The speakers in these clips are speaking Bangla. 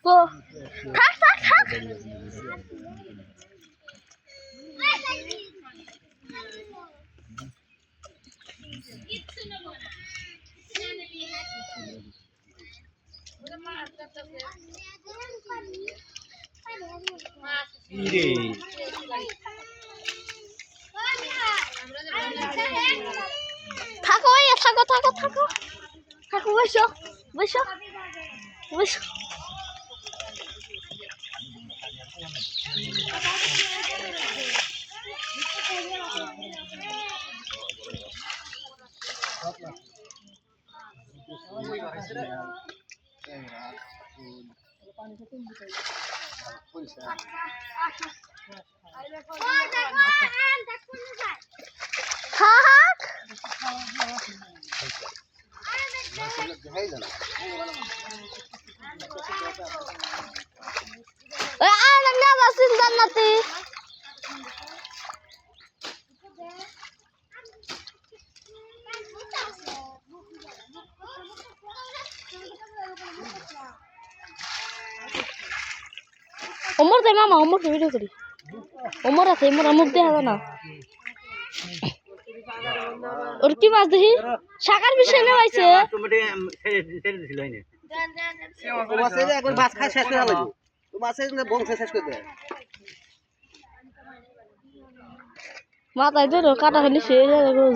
কো থাক থাক থাক থাকো থাকো থাকো থাকো থাকো বসো বসো বসো থাক জান্নাতি ওমর দে মামা ওমর ভিডিও করি ওমর আছে ওমর আমুক দেখা না ওর কি মাছ দেখি শাকার বিষয় না হইছে মাথায় ধরো কাটা হলে সে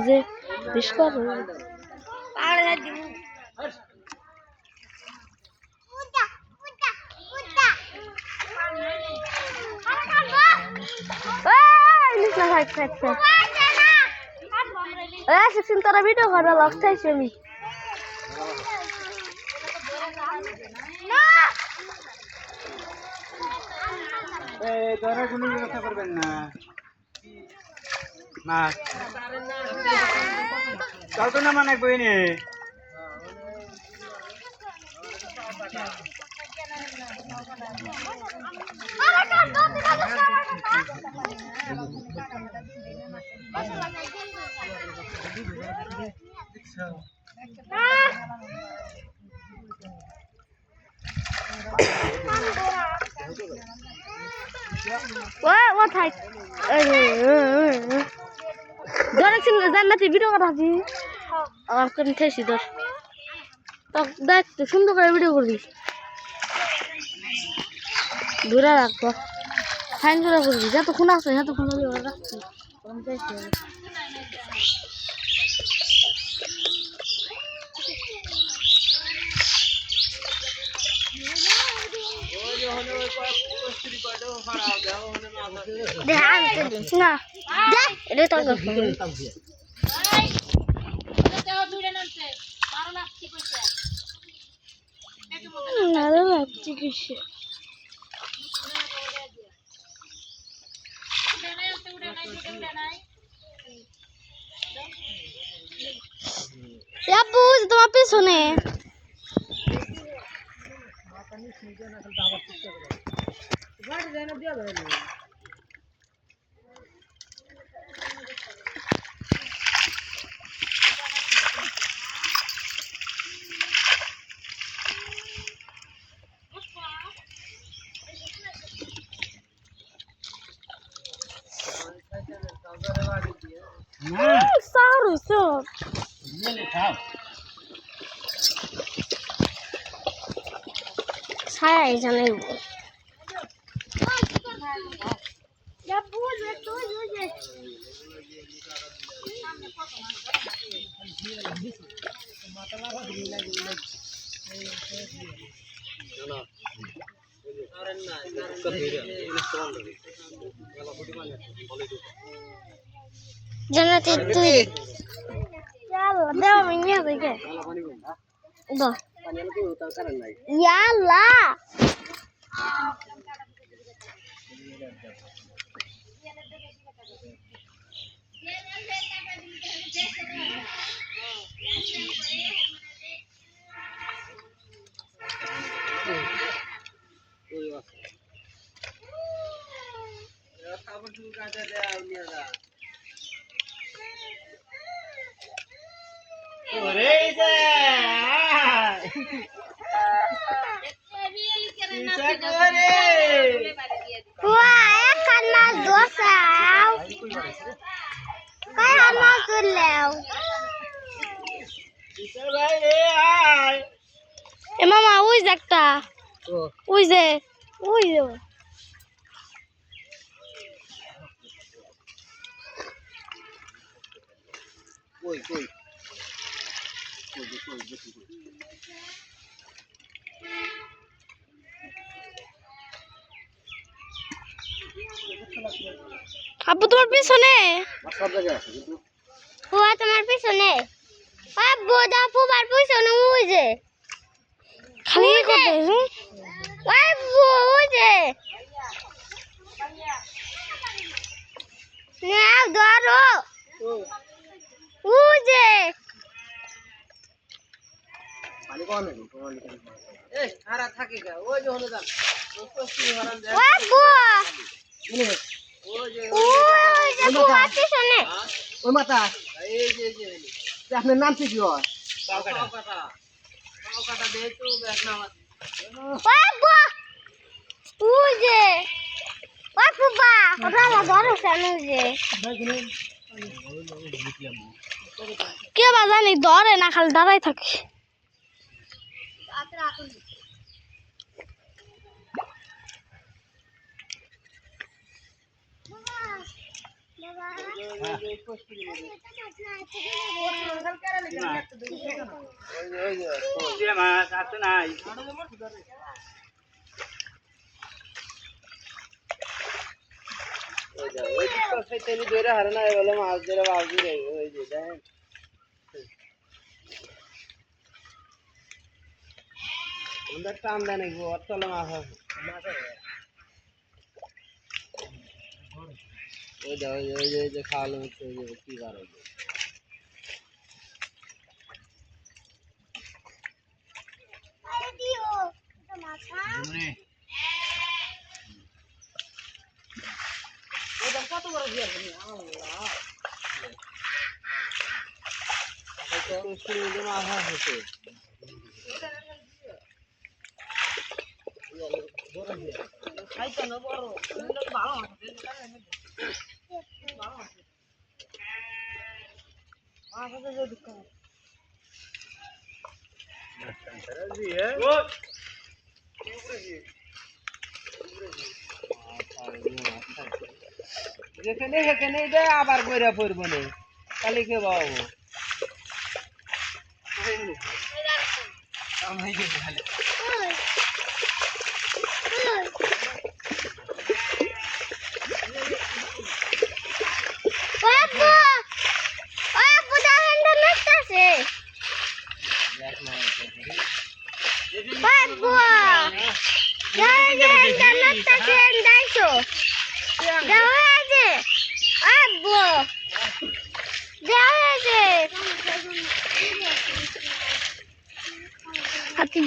যে বিষ কর তারা ভিডিও করা লাগতেছে আমি কোনো ব্যবস্থা করবেন না মাছ চলতো না মানে বইনে জান্নাতি ভিডিও করা আছি আমার কোন ঠেসি ধর দেখ সুন্দর করে ভিডিও করবি ধরে রাখবো ফাইন করে করবি যতক্ষণ আছে যতক্ষণ রাখছি না এটা তো চিকিৎসা তোমার পিছনে সারু সব ছায়া জানে জানাতে তুই ইয়াল্লা দেও আমি নিয়ে যাই দাও ইয়াল্লা Kan mas dosau. Kayak mas lew. Mama, ওই যে একটা ওই যে আব্বু তোমার পিছনে তোমার পিছনে আব্বু দাপু বার পিছনে ওই যে খালি করতে আব্বু ওই যে না ধরো ওই যে আব্বু তোমার পিছনে ওই মাতা আপনার নাম কি হয় আব্বু ওই যে বাবা ওরা ধরো কেন যে কে বা জানি ধরে না খালি দাঁড়াই থাকে টান দেয় নাকি চলে মাছ আছে ওই যে খাওয়ালো কি বার কত বড় দিয়ে মাছ আছে যেখানে সেখানে আবার বইরা পড়বো না কালি কে বাবু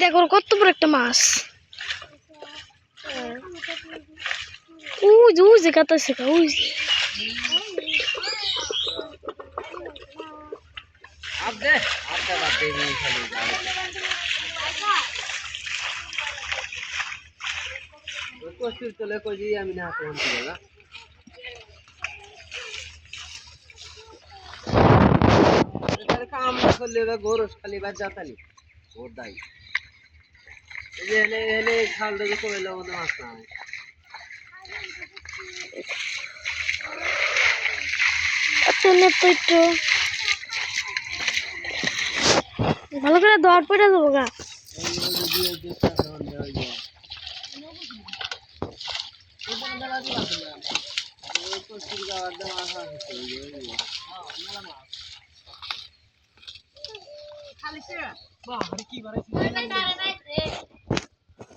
দেখো কত বড় একটা মাছ ওই যে কাটা শেখা ওই आप दे आपका बात दे नहीं खाली उसको सिर तो ले कोई जी अमीन हाथ में चलेगा तेरे काम ना कर लेगा गोरस खाली बात जाता नहीं बहुत दाई ये ले खाल दे को ले वो ना आसना চলে পেটো ভালো করে দর পড়ে দেবো গা খালি কি বাড়াইছে